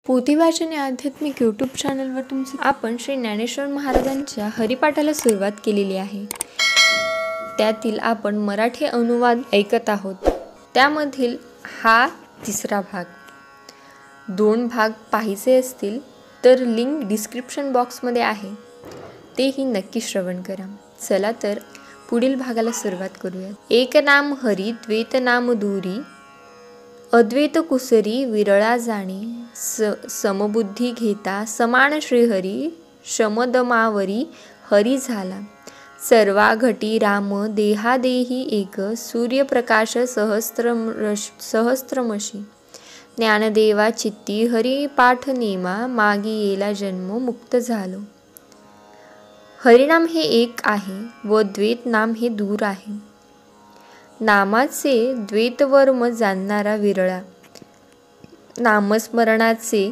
पोथीवाचन या आध्यात्मिक यूट्यूब चॅनलवर आपण श्री ज्ञानेश्वर महाराजांच्या हरिपाठाला सुरुवात केलेली आहे. त्यातील आपण मराठी अनुवाद ऐकत आहोत. त्यामधील हा तिसरा भाग. 2 भाग पाहायचे असतील तर लिंक डिस्क्रिप्शन बॉक्समध्ये आहे, तेही नक्की श्रवण करा. चला तर पुढील भागाला सुरुवात करूया. एक नाम हरी द्वैत नाम दूरी, अद्वैत कुसरी विरळा जाणे, समबुद्धी घेता समान श्रीहरी, शमदमावरी हरी झाला. सर्वा घटी राम देहादेही एक, सूर्यप्रकाश सहस्त्रमशी. ज्ञानदेवा चित्ती हरी पाठ नेमा, मागी येला जन्म मुक्त झालो. हरिनाम हे एक आहे व द्वैत नाम हे दूर आहे. नामाचे द्वैतवर्म जाणणारा विरळा. नामस्मरणाचे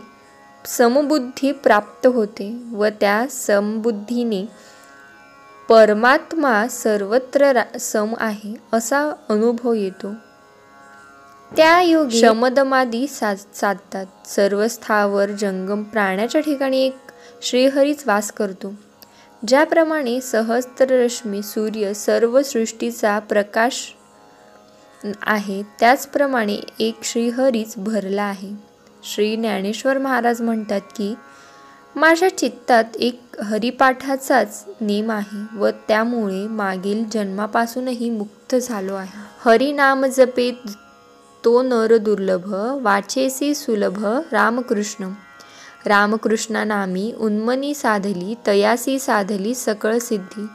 समबुद्धी प्राप्त होते व त्या समबुद्धीने परमात्मा सर्वत्र सम आहे असा अनुभव येतो. त्या योगी शमदमादी साधतात. सर्व स्थावर जंगम प्राण्याच्या ठिकाणी एक श्रीहरीच वास करतो. ज्याप्रमाणे सहस्त्ररश्मी सूर्य सर्व सृष्टीचा प्रकाश आहे, त्याचप्रमाणे एक श्रीहरीच भरला आहे. श्री ज्ञानेश्वर महाराज म्हणतात की माझ्या चित्तात एक हरिपाठाचाच नेम आहे व त्यामुळे मागील जन्मापासूनही मुक्त झालो आहे. हरिनाम जपे तो नर दुर्लभ, वाचेसी सुलभ रामकृष्ण. रामकृष्णा नामी उन्मनी साधली, तयासी साधली सकळ सिद्धी.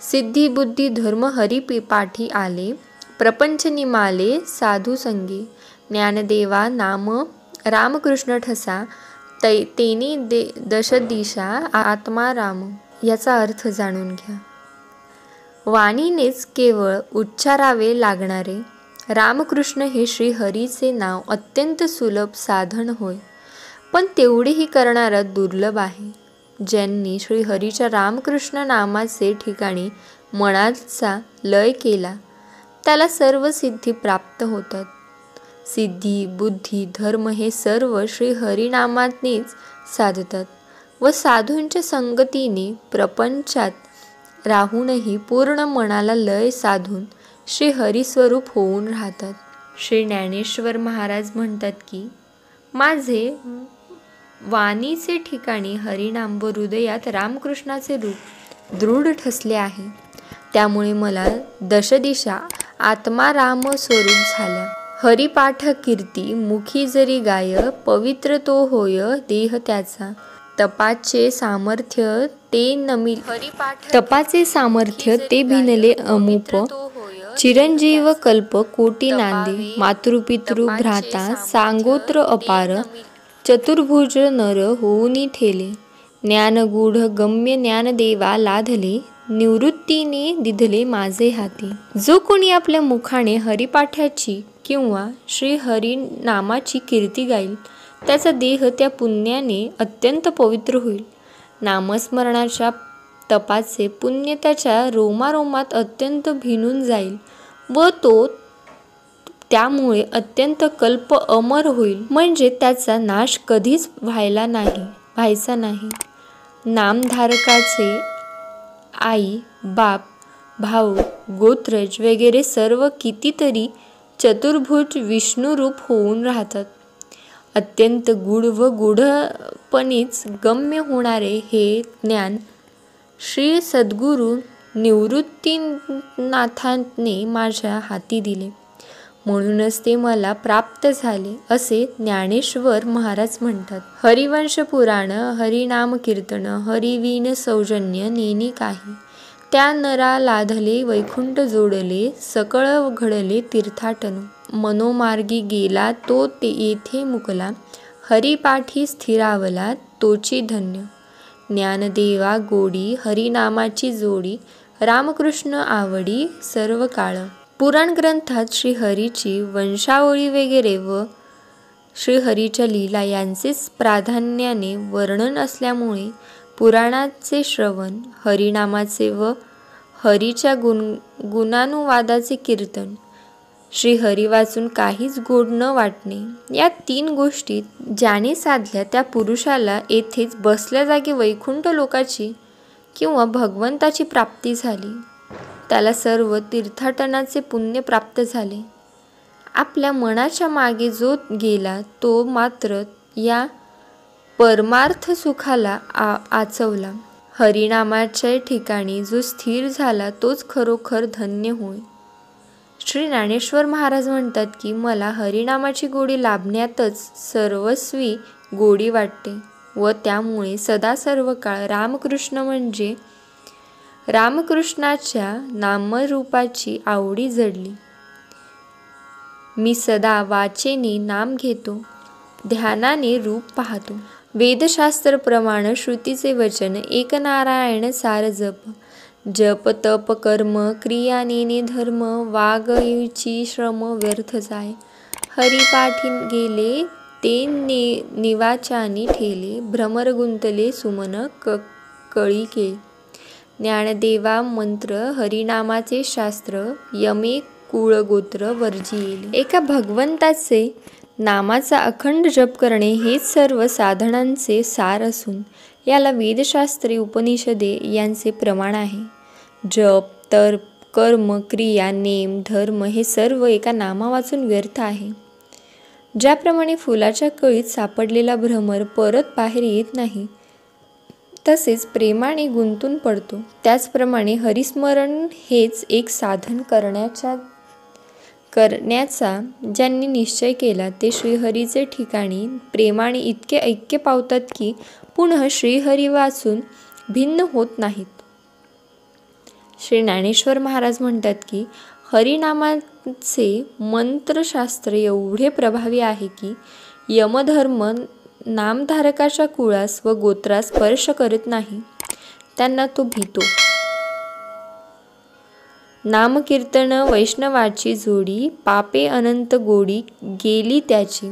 सिद्धी बुद्धी धर्म हरी पाठी आले, प्रपंच निमाले साधू संगे. ज्ञानदेवा नाम रामकृष्ण ठसा, तेनी दशदिशा आत्मा राम. याचा अर्थ जाणून घ्या. वाणीनेच केवळ उच्चारावे लागणारे रामकृष्ण हे श्रीहरीचे नाव अत्यंत सुलभ साधन होय, पण तेवढेही करणारा दुर्लभ आहे. ज्यांनी श्रीहरीच्या रामकृष्ण नामाचे ठिकाणी मनाचा लय केला त्याला सर्व सिद्धी प्राप्त होतात. सिद्धी बुद्धी धर्म हे सर्व श्रीहरिनामानेच साधतात व साधूंच्या संगतीने प्रपंचात राहूनही पूर्ण मनाला लय साधून श्रीहरिस्वरूप होऊन राहतात. श्री ज्ञानेश्वर महाराज म्हणतात की माझे वाणीचे ठिकाणी हरिनाम व हृदयात रामकृष्णाचे रूप दृढ ठसले आहे. त्यामुळे मला दशदिशा आत्मा राम स्वरूप झाल्या. हरिपाठ कीर्ती मुखी जरी गाय, पवित्र तो होय देह त्याचा. तपाचे सामर्थ्य ते भिनले अमूप, चिरंजीव कल्प कोटी नांदे. मातृपितृ भ्राता सांगोत्र अपार, चतुर्भुज नर होऊनी ठेले. ज्ञानगूढ गम्य ज्ञानदेवा लाधले, निवृत्तीने दिधले माझे हाती. जो कोणी आपल्या मुखाने हरिपाठाची किंवा श्री हरिनामाची कीर्ती गाईल त्याचा देह त्या पुण्याने अत्यंत पवित्र होईल. नामस्मरणाच्या तपाचे पुण्य त्याच्या रोमारोमात अत्यंत भिनून जाईल व तो त्यामुळे अत्यंत कल्प अमर होईल, म्हणजे त्याचा नाश कधीच व्हायचा नाही. नामधारकाचे आई बाप भाऊ गोत्रज वगैरे सर्व कितीतरी चतुर्भुज विष्णुरूप होऊन राहतात. अत्यंत गूढ व गूढपणीच गम्य होणारे हे ज्ञान श्री सद्गुरु निवृत्तीनाथाने माझ्या हाती दिले, म्हणूनच ते मला प्राप्त झाले असे ज्ञानेश्वर महाराज म्हणतात. हरिवंश पुराण हरिनाम कीर्तन हरिवीन सौजन्य नेनी काही. त्या नरा लाधले वैकुंठ जोडले, सकळ घडले तीर्थाटन. मनोमार्गी गेला तो येथे मुकला, हरिपाठी स्थिरावला तोची धन्य. ज्ञानदेवा गोडी हरिनामाची जोडी, रामकृष्ण आवडी सर्व काळ. पुराण ग्रंथात श्रीहरीची वंशावळी वगैरे व श्रीहरीच्या लीला यांचेच प्राधान्याने वर्णन असल्यामुळे पुराणाचे श्रवण, हरिनामाचे व हरीच्या गुणानुवादाचे कीर्तन, श्रीहरी वाचून काहीच गोड न वाटणे, या 3 गोष्टी ज्याने साधल्या त्या पुरुषाला येथेच बसल्या जागी वैकुंठ लोकाची किंवा भगवंताची प्राप्ती झाली. त्याला सर्व तीर्थाटनाचे पुण्य प्राप्त झाले. आपल्या मनाच्या मागे जो गेला तो मात्र या परमार्थ सुखाला आचवला. हरिनामाच्या ठिकाणी जो स्थिर झाला तोच खरोखर धन्य होय. श्री ज्ञानेश्वर महाराज म्हणतात की मला हरिनामाची गोडी लाभण्यातच सर्वस्वी गोडी वाटते व त्यामुळे सदा सर्व काळ रामकृष्ण म्हणजे रामकृष्णाच्या नामरूपाची आवडी जडली. मी सदा वाचेने नाम घेतो, ध्यानाने रूप पाहतो. वेदशास्त्र प्रमाण श्रुतीचे वचन एक नारायण सार जप. जप तप कर्म क्रिया नेने धर्म, वागयुची श्रम व्यर्थ जाय. हरिपाठी गेले ते निवाचानी ठेले, भ्रमर गुंतले सुमन कळिके. ज्ञानदेवा मंत्र हरिनामाचे शास्त्र, यमे कुळगोत्र वर्जिले. एका भगवंताचे नामाचा अखंड जप करणे हेच सर्व साधनांचे सार असून याला वेदशास्त्रे उपनिषदे यांचे प्रमाण आहे. जप तप कर्म क्रिया नेम धर्म हे सर्व एका नामा वाचून व्यर्थ आहे. ज्याप्रमाणे फुलाच्या कळीत सापडलेला भ्रमर परत बाहेर येत नाही, तसेच प्रेमाने गुंतून पडतो, त्याचप्रमाणे हरिस्मरण हेच एक साधन करण्याचा ज्यांनी निश्चय केला ते श्रीहरीचे ठिकाणी प्रेमाने इतके ऐक्य पावतात की पुनः श्रीहरी वाचून भिन्न होत नाहीत. श्री ज्ञानेश्वर महाराज म्हणतात की हरिनामाचे मंत्रशास्त्र एवढे प्रभावी आहे की यमधर्म नामधारकाच्या कुळास व गोत्रास स्पर्श करत नाही, त्यांना तो भीतो. नामकीर्तन वैष्णवाची जोडी, पापे अनंत गोडी गेली त्याची.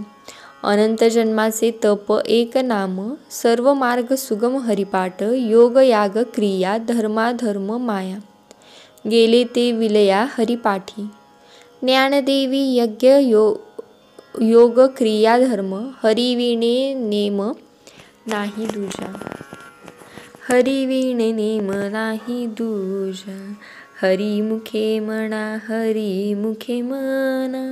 अनंत जन्माचे तप एक नाम, सर्व मार्ग सुगम हरिपाठ. योग याग क्रिया धर्माधर्म माया, गेले ते विलया हरिपाठी. ज्ञानदेवी यज्ञ योग क्रिया धर्म, हरिविणे नेम नाही दूजा. हरिविणे नेम नाही दूजा, हरिमुखे म्हणा हरिमुखे म्हणा,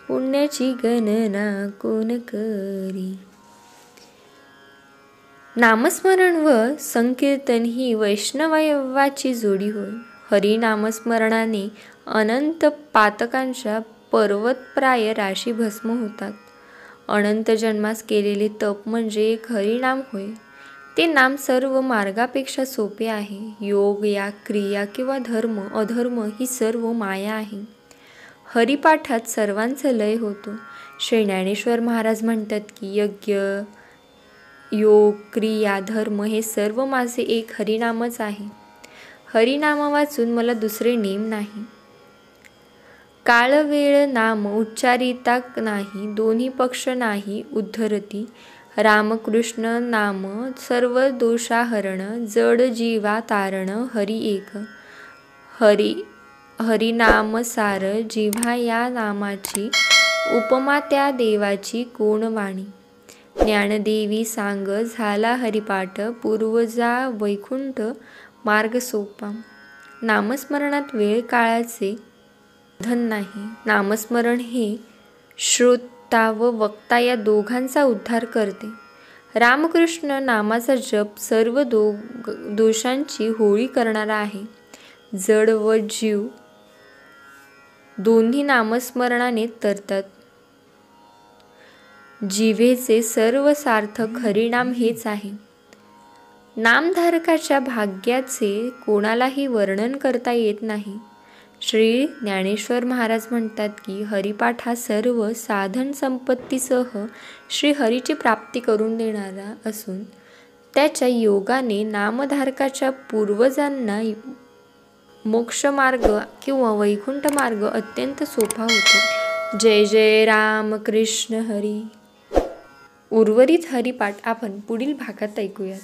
पुण्याची गणना कोण करी. नामस्मरण व संकीर्तन ही वैष्णवाची जोडी होय. हरिनामस्मरणाने अनंत पातकांच्या पर्वतप्राय राशी भस्म होतात. अनंत जन्मास केलेले तप म्हणजे एक हरिनाम होय. ते नाम सर्व मार्गापेक्षा सोपे आहे. योग या क्रिया किंवा धर्म अधर्म ही सर्व माया आहे. हरिपाठात सर्वांचा लय होतो. श्री ज्ञानेश्वर महाराज म्हणतात की यज्ञ योग क्रिया धर्म हे सर्व माझे एक हरिनामच आहे. हरिनाम वाचून मला दुसरे नेम नाही. काळ वेळ नाम उच्चारिता नाही, दोन्ही पक्ष नाही उद्धरती. रामकृष्ण नाम सर्व दोषाहरण, जड जीवा तारण. हरी एक हरिनाम सार, जिव्हा या नामाची उपमा त्या देवाची कोण वाणी. ज्ञानदेवी सांग झाला हरिपाठ, पूर्वजा वैकुंठ मार्ग सोपा. नामस्मरणात वेळ काळाचे बंधन नाही. नामस्मरण हे श्रोता व वक्ता या दोघांचा उद्धार करते. रामकृष्ण नामाचा जप सर्व दोषांची होळी करणारा आहे. जड व जीव दोन्ही नामस्मरणाने तरतात. जिव्हेचे सर्व सार्थक हरिनाम हेच आहे. नामधारकाच्या भाग्याचे कोणालाही वर्णन करता येत नाही. श्री ज्ञानेश्वर महाराज म्हणतात की हरिपाठ हा सर्व साधन संपत्तीसह श्री हरीची प्राप्ती करून देणारा असून त्याच्या योगाने नामधारकाच्या पूर्वजांना मोक्षमार्ग किंवा वैकुंठ मार्ग अत्यंत सोपा होतो. जय जय राम कृष्ण हरी. उर्वरित हरिपाठ आपण पुढील भागात ऐकूयात.